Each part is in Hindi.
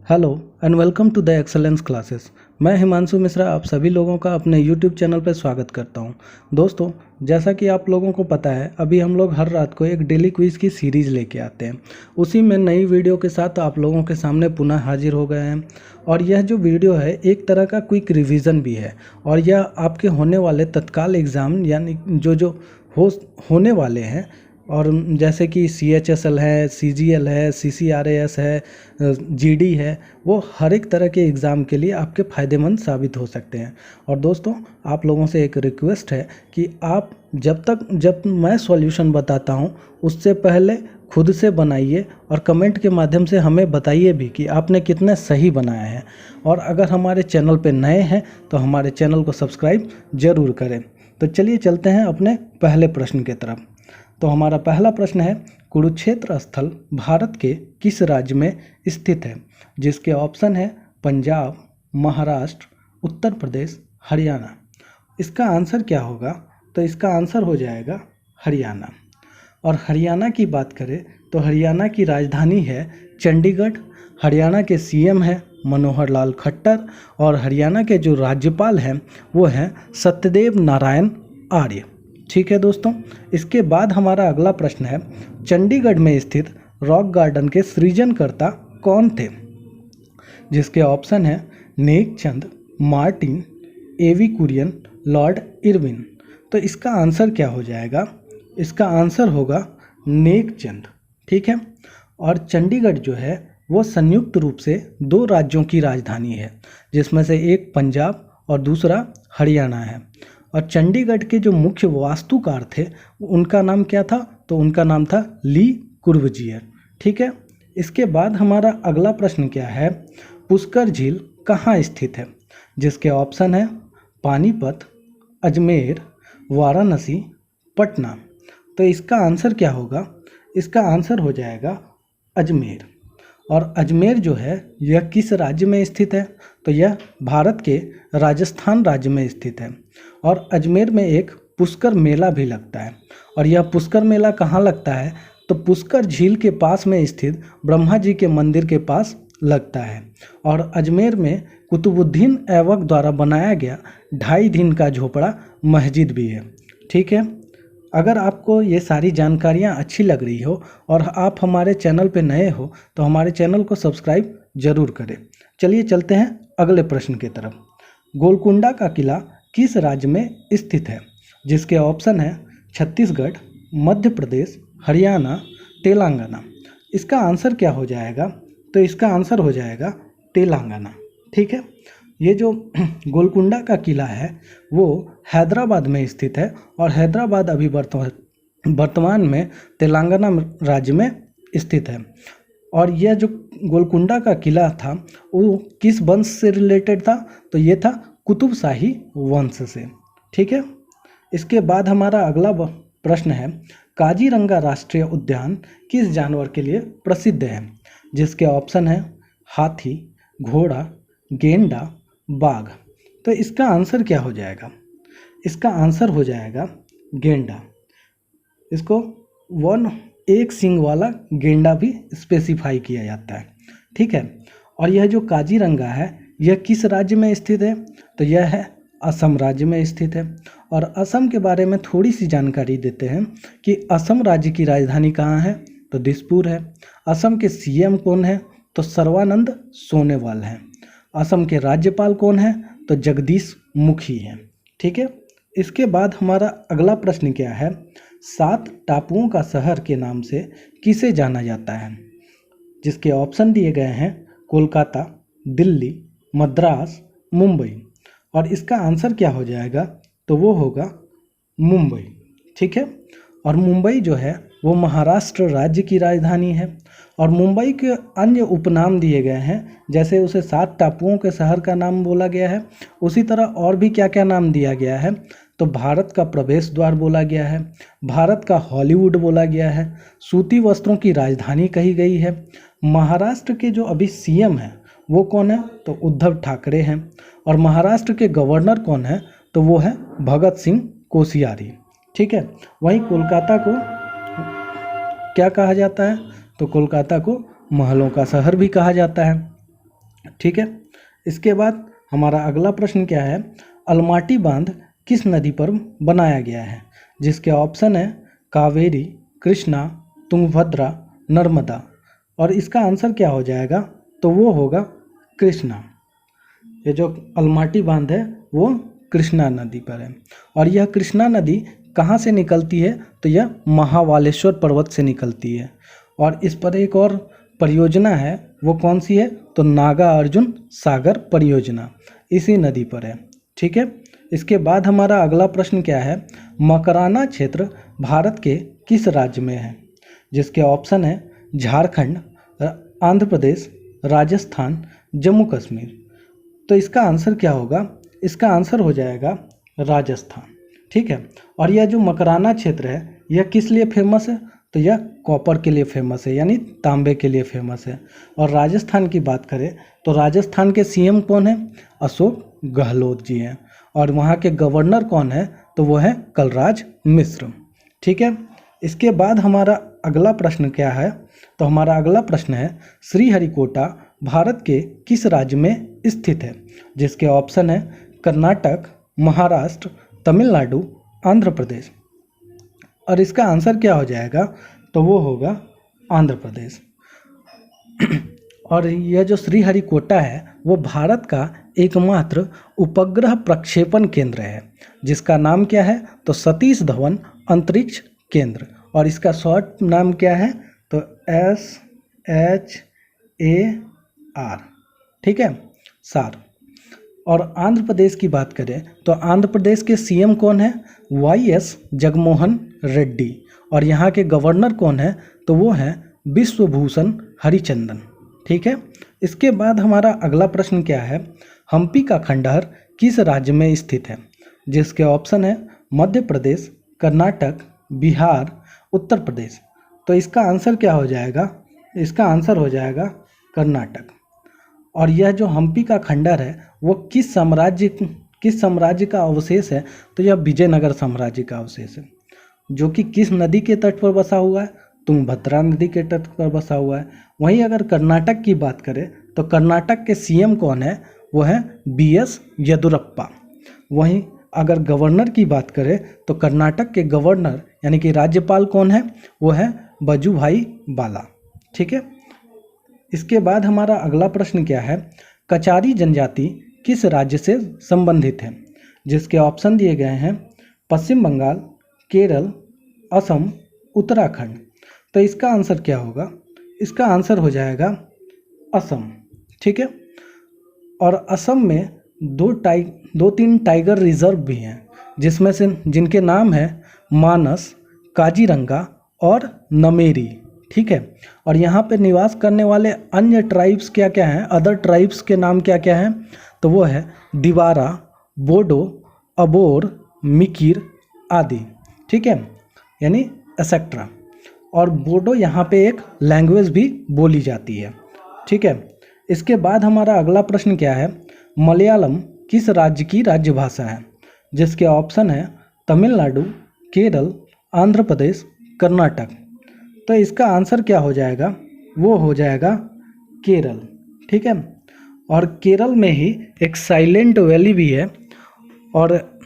Hello and welcome to the excellence classes. मैं हिमांशु मिश्रा आप सभी लोगों का अपने यूट्यूब चैनल पर स्वागत करता हूं। दोस्तों, जैसा कि आप लोगों को पता है, अभी हम लोग हर रात को एक डेली क्विज़ की सीरीज़ लेके आते हैं। उसी में नई वीडियो के साथ आप लोगों के सामने पुनः हाजिर हो गए हैं। और यह जो वीडियो है एक तरह का क्विक रिवीजन भी है, और यह आपके होने वाले तत्काल एग्ज़ाम यानी जो होने वाले हैं, और जैसे कि CHSL है, CGL है, CCRAS है, GD है, वो हर एक तरह के एग्ज़ाम के लिए आपके फ़ायदेमंद साबित हो सकते हैं। और दोस्तों, आप लोगों से एक रिक्वेस्ट है कि आप जब मैं सॉल्यूशन बताता हूँ उससे पहले खुद से बनाइए और कमेंट के माध्यम से हमें बताइए भी कि आपने कितने सही बनाए हैं। और अगर हमारे चैनल पे नए हैं तो हमारे चैनल को सब्सक्राइब ज़रूर करें। तो चलिए चलते हैं अपने पहले प्रश्न की तरफ। तो हमारा पहला प्रश्न है, कुरुक्षेत्र स्थल भारत के किस राज्य में स्थित है? जिसके ऑप्शन है पंजाब, महाराष्ट्र, उत्तर प्रदेश, हरियाणा। इसका आंसर क्या होगा? तो इसका आंसर हो जाएगा हरियाणा। और हरियाणा की बात करें तो हरियाणा की राजधानी है चंडीगढ़। हरियाणा के CM हैं मनोहर लाल खट्टर, और हरियाणा के जो राज्यपाल हैं वो हैं सत्यदेव नारायण आर्य। ठीक है दोस्तों, इसके बाद हमारा अगला प्रश्न है, चंडीगढ़ में स्थित रॉक गार्डन के सृजनकर्ता कौन थे? जिसके ऑप्शन है Nek Chand, Martin, AV Kurien, Lord Irwin. तो इसका आंसर क्या हो जाएगा? इसका आंसर होगा नेक चंद। ठीक है। और चंडीगढ़ जो है वो संयुक्त रूप से 2 राज्यों की राजधानी है, जिसमें से एक पंजाब और दूसरा हरियाणा है। और चंडीगढ़ के जो मुख्य वास्तुकार थे उनका नाम क्या था? तो उनका नाम था ली कुर्बजियर। ठीक है। इसके बाद हमारा अगला प्रश्न क्या है, पुष्कर झील कहाँ स्थित है? जिसके ऑप्शन है पानीपत, अजमेर, वाराणसी, पटना। तो इसका आंसर क्या होगा? इसका आंसर हो जाएगा अजमेर। और अजमेर जो है यह किस राज्य में स्थित है? तो यह भारत के राजस्थान राज्य में स्थित है। और अजमेर में एक पुष्कर मेला भी लगता है। और यह पुष्कर मेला कहाँ लगता है? तो पुष्कर झील के पास में स्थित ब्रह्मा जी के मंदिर के पास लगता है। और अजमेर में कुतुबुद्दीन ऐबक द्वारा बनाया गया 2.5 दिन का झोपड़ा मस्जिद भी है। ठीक है। अगर आपको ये सारी जानकारियाँ अच्छी लग रही हो और आप हमारे चैनल पे नए हो तो हमारे चैनल को सब्सक्राइब जरूर करें। चलिए चलते हैं अगले प्रश्न की तरफ। गोलकुंडा का किला किस राज्य में स्थित है? जिसके ऑप्शन है छत्तीसगढ़, मध्य प्रदेश, हरियाणा, तेलंगाना। इसका आंसर क्या हो जाएगा? तो इसका आंसर हो जाएगा तेलंगाना। ठीक है। ये जो गोलकुंडा का किला है वो हैदराबाद में स्थित है, और हैदराबाद अभी वर्तमान में तेलंगाना राज्य में स्थित है। और यह जो गोलकुंडा का किला था वो किस वंश से रिलेटेड था? तो ये था कुतुब शाही वंश से। ठीक है। इसके बाद हमारा अगला प्रश्न है, काजीरंगा राष्ट्रीय उद्यान किस जानवर के लिए प्रसिद्ध है? जिसके ऑप्शन है हाथी, घोड़ा, गेंडा, बाघ। तो इसका आंसर क्या हो जाएगा? इसका आंसर हो जाएगा गेंडा। इसको एक सींग वाला गेंडा भी स्पेसिफाई किया जाता है। ठीक है। और यह जो काजीरंगा है यह किस राज्य में स्थित है? तो यह है असम राज्य में स्थित है। और असम के बारे में थोड़ी सी जानकारी देते हैं कि असम राज्य की राजधानी कहाँ है? तो दिसपुर है। असम के CM कौन है? तो सर्बानंद सोनोवाल हैं। असम के राज्यपाल कौन है? तो जगदीश मुखी हैं। ठीक है। इसके बाद हमारा अगला प्रश्न क्या है, 7 टापुओं का शहर के नाम से किसे जाना जाता है? जिसके ऑप्शन दिए गए हैं कोलकाता, दिल्ली, मद्रास, मुंबई। और इसका आंसर क्या हो जाएगा? तो वो होगा मुंबई। ठीक है। और मुंबई जो है वो महाराष्ट्र राज्य की राजधानी है। और मुंबई के अन्य उपनाम दिए गए हैं, जैसे उसे 7 टापुओं के शहर का नाम बोला गया है, उसी तरह और भी क्या क्या नाम दिया गया है? तो भारत का प्रवेश द्वार बोला गया है, भारत का हॉलीवुड बोला गया है, सूती वस्त्रों की राजधानी कही गई है। महाराष्ट्र के जो अभी CM हैं वो कौन है? तो उद्धव ठाकरे हैं। और महाराष्ट्र के गवर्नर कौन है? तो वो है भगत सिंह कोश्यारी। ठीक है। वहीं कोलकाता को क्या कहा जाता है? तो कोलकाता को महलों का शहर भी कहा जाता है। ठीक है। इसके बाद हमारा अगला प्रश्न क्या है, अलमाटी बांध किस नदी पर बनाया गया है, जिसके ऑप्शन है कावेरी, कृष्णा, तुंगभद्रा, नर्मदा। और इसका आंसर क्या हो जाएगा, तो वो होगा कृष्णा। ये जो अलमाटी बांध है वो कृष्णा नदी पर है। और यह कृष्णा नदी कहाँ से निकलती है, तो यह महावालेश्वर पर्वत से निकलती है। और इस पर एक और परियोजना है, वो कौन सी है, तो नागा अर्जुन सागर परियोजना इसी नदी पर है। ठीक है। इसके बाद हमारा अगला प्रश्न क्या है, मकराना क्षेत्र भारत के किस राज्य में है, जिसके ऑप्शन है झारखंड, आंध्र प्रदेश, राजस्थान, जम्मू कश्मीर। तो इसका आंसर क्या होगा, इसका आंसर हो जाएगा राजस्थान। ठीक है। और यह जो मकराना क्षेत्र है यह किस लिए फेमस है, तो यह कॉपर के लिए फेमस है, यानी तांबे के लिए फेमस है। और राजस्थान की बात करें तो राजस्थान के सीएम कौन है, अशोक गहलोत जी हैं। और वहाँ के गवर्नर कौन है, तो वो है कलराज मिश्र। ठीक है। इसके बाद हमारा अगला प्रश्न क्या है, तो हमारा अगला प्रश्न है श्रीहरिकोटा भारत के किस राज्य में स्थित है, जिसके ऑप्शन है कर्नाटक, महाराष्ट्र, तमिलनाडु, आंध्र प्रदेश। और इसका आंसर क्या हो जाएगा, तो वो होगा आंध्र प्रदेश। और यह जो श्रीहरिकोटा है वो भारत का एकमात्र उपग्रह प्रक्षेपण केंद्र है, जिसका नाम क्या है, तो सतीश धवन अंतरिक्ष केंद्र। और इसका शॉर्ट नाम क्या है, तो SHAR। ठीक है, सार। और आंध्र प्रदेश की बात करें तो आंध्र प्रदेश के सीएम कौन है, YS जगनमोहन रेड्डी। और यहाँ के गवर्नर कौन है, तो वो है विश्वभूषण हरिचंदन। ठीक है। इसके बाद हमारा अगला प्रश्न क्या है, हम्पी का खंडहर किस राज्य में स्थित है, जिसके ऑप्शन है मध्य प्रदेश, कर्नाटक, बिहार, उत्तर प्रदेश। तो इसका आंसर क्या हो जाएगा, इसका आंसर हो जाएगा कर्नाटक। और यह जो हम्पी का खंडहर है वो किस साम्राज्य का अवशेष है, तो यह विजयनगर साम्राज्य का अवशेष है, जो कि किस नदी के तट पर बसा हुआ है, तुंगभद्रा नदी के तट पर बसा हुआ है। वहीं अगर कर्नाटक की बात करें तो कर्नाटक के सीएम कौन है, वो है BS येदियुरप्पा। वहीं अगर गवर्नर की बात करें तो कर्नाटक के गवर्नर यानी कि राज्यपाल कौन है, वो है वजुभाई वाला। ठीक है। इसके बाद हमारा अगला प्रश्न क्या है, कचारी जनजाति किस राज्य से संबंधित है, जिसके ऑप्शन दिए गए हैं पश्चिम बंगाल, केरल, असम, उत्तराखंड। तो इसका आंसर क्या होगा, इसका आंसर हो जाएगा असम। ठीक है। और असम में दो तीन टाइगर रिजर्व भी हैं, जिसमें से जिनके नाम है मानस, काजीरंगा और नमेरी। ठीक है। और यहाँ पे निवास करने वाले अन्य ट्राइब्स क्या क्या हैं, अदर ट्राइब्स के नाम क्या क्या हैं, तो वो है दिवारा, बोडो, अबोर, मिकिर आदि। ठीक है, यानी एसेट्रा। और बोडो यहाँ पे एक लैंग्वेज भी बोली जाती है। ठीक है। इसके बाद हमारा अगला प्रश्न क्या है, मलयालम किस राज्य की राज्य भाषा है, जिसके ऑप्शन है तमिलनाडु, केरल, आंध्र प्रदेश, कर्नाटक। तो इसका आंसर क्या हो जाएगा, वो हो जाएगा केरल। ठीक है। और केरल में ही एक साइलेंट वैली भी है। और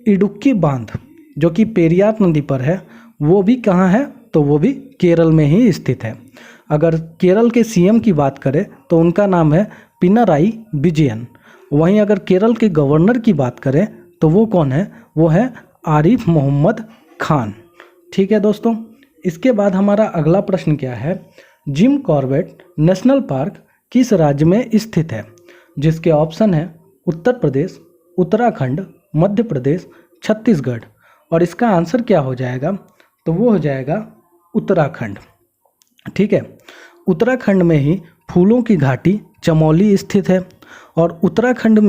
इडुक्की बांध जो कि पेरियार नदी पर है, वो भी कहाँ है, तो वो भी केरल में ही स्थित है। अगर केरल के सीएम की बात करें तो उनका नाम है पिनाराई विजयन। वहीं अगर केरल के गवर्नर की बात करें तो वो कौन है, वो है आरिफ मोहम्मद खान। ठीक है दोस्तों। इसके बाद हमारा अगला प्रश्न क्या है, जिम कॉर्बेट नेशनल पार्क किस राज्य में स्थित है, जिसके ऑप्शन है उत्तर प्रदेश, उत्तराखंड, मध्य प्रदेश, छत्तीसगढ़। और इसका आंसर क्या हो जाएगा, तो वो हो जाएगा उत्तराखंड। ठीक है। उत्तराखंड में ही फूलों की घाटी चमोली स्थित है। और उत्तराखंड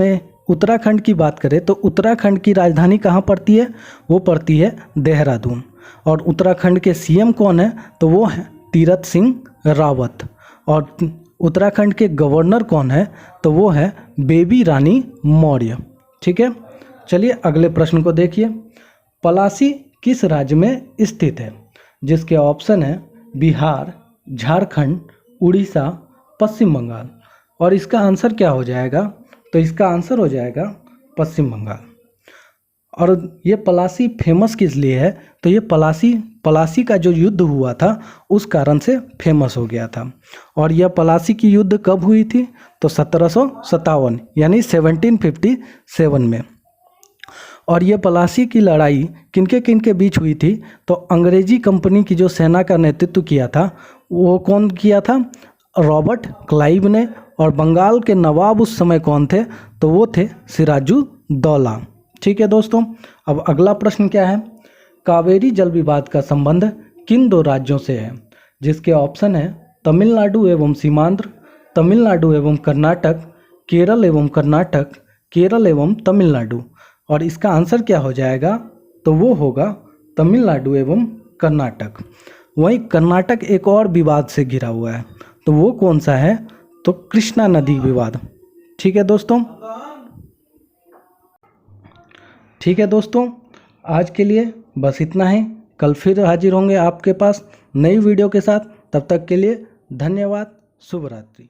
की बात करें तो उत्तराखंड की राजधानी कहाँ पड़ती है, वो पड़ती है देहरादून। और उत्तराखंड के सीएम कौन है, तो वो है तीरथ सिंह रावत। और उत्तराखंड के गवर्नर कौन है, तो वो है बेबी रानी मौर्य। ठीक है। चलिए अगले प्रश्न को देखिए, पलासी किस राज्य में स्थित है, जिसके ऑप्शन है बिहार, झारखंड, उड़ीसा, पश्चिम बंगाल। और इसका आंसर क्या हो जाएगा? तो इसका आंसर हो जाएगा पश्चिम बंगाल। और ये पलासी फेमस किस लिए है? तो ये पलासी का जो युद्ध हुआ था उस कारण से फेमस हो गया था। और यह पलासी की युद्ध कब हुई थी? तो 1757 यानी 1757 में। और ये पलासी की लड़ाई किनके किनके बीच हुई थी? तो अंग्रेजी कंपनी की जो सेना का नेतृत्व किया था वो कौन किया था? रॉबर्ट क्लाइव ने। और बंगाल के नवाब उस समय कौन थे? तो वो थे सिराजुद्दौला। ठीक है दोस्तों, अब अगला प्रश्न क्या है? कावेरी जल विवाद का संबंध किन दो राज्यों से है? जिसके ऑप्शन है तमिलनाडु एवं सीमांध्र, तमिलनाडु एवं कर्नाटक, केरल एवं कर्नाटक, केरल एवं तमिलनाडु। और इसका आंसर क्या हो जाएगा? तो वो होगा तमिलनाडु एवं कर्नाटक। वहीं कर्नाटक एक और विवाद से घिरा हुआ है, तो वो कौन सा है? तो कृष्णा नदी विवाद। ठीक है दोस्तों, आज के लिए बस इतना ही। कल फिर हाजिर होंगे आपके पास नई वीडियो के साथ। तब तक के लिए धन्यवाद। शुभ रात्रि।